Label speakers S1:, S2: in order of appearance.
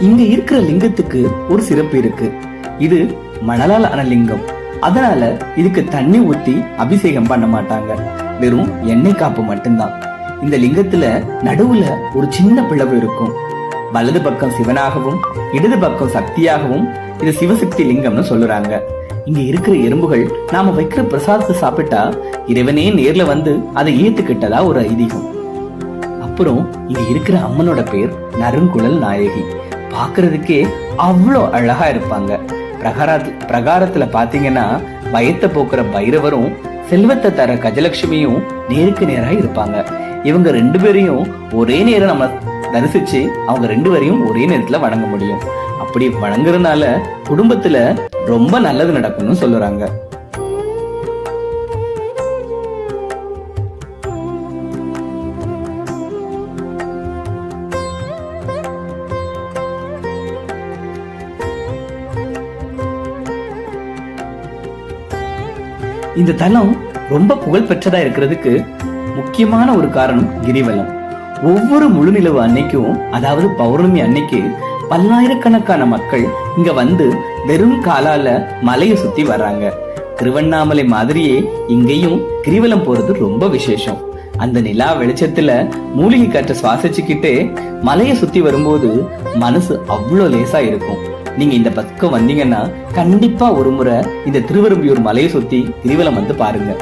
S1: இங்க இருக்கிற லிங்கத்துக்கு ஒரு சிறப்பு இருக்கு. இது மணலால் ஆன லிங்கம். அதனால இதுக்கு தண்ணி ஊத்தி அபிஷேகம் பண்ண மாட்டாங்க. வெறும் எண்ணெய் காப்பு மட்டும்தான். இந்த லிங்கத்துல நடுவுல ஒரு சின்ன பிளவு இருக்கும். வலது பக்கம் சிவனாகவும் இடது பக்கம் சக்தியாகவும் இது சிவசக்தி லிங்கம்னு சொல்லுறாங்க. இங்க இருக்கிற எறும்புகள் நாம வைக்கிற பிரசாதத்தை சாப்பிட்டா இறைவனே நேர்ல வந்து அதை ஏத்துக்கிட்டதா ஒரு ஐதீகம். அப்புறம் இங்க இருக்கிற அம்மனோட பேர் நறுங்குழல் நாயகி. பாக்குறதுக்கே அவ்வளோ அழகா இருப்பாங்க. பிரகாரத்துல பாத்தீங்கன்னா பயத்தை போக்குற பைரவரும் செல்வத்தை தர கஜலட்சுமியும் நேருக்கு நேரா இருப்பாங்க. இவங்க ரெண்டு பேரையும் ஒரே நேரம் நம்ம தரிசிச்சு அவங்க ரெண்டு பேரையும் ஒரே நேரத்துல வணங்க முடியும். அப்படி வணங்குறதுனால குடும்பத்துல ரொம்ப நல்லது நடக்கும்னு சொல்லுறாங்க. இந்த தலம் ரொம்ப புகழ் பெற்றதா இருக்கிறதுக்கு முக்கியமான ஒரு காரணம் கிரிவலம். ஒவ்வொரு முழுநிலவு அன்னைக்கும், அதாவது பௌர்ணமி அன்னைக்கு பல்லாயிரக்கணக்கான மக்கள் இங்க வந்து வெறும் காலால மலையை சுத்தி வர்றாங்க. திருவண்ணாமலை மாதிரியே இங்கேயும் கிரிவலம் போறது ரொம்ப விசேஷம். அந்த நிலா வெளிச்சத்துல மூலிகை காற்றை சுவாசிச்சுக்கிட்டே மலையை சுத்தி வரும்போது மனசு அவ்வளோ லேசா இருக்கும். நீங்க இந்த பக்கம் வந்தீங்கன்னா கண்டிப்பா ஒரு முறை இந்த திருவெறும்பியூர் மலையை சுத்தி கிரிவலம் வந்து பாருங்க.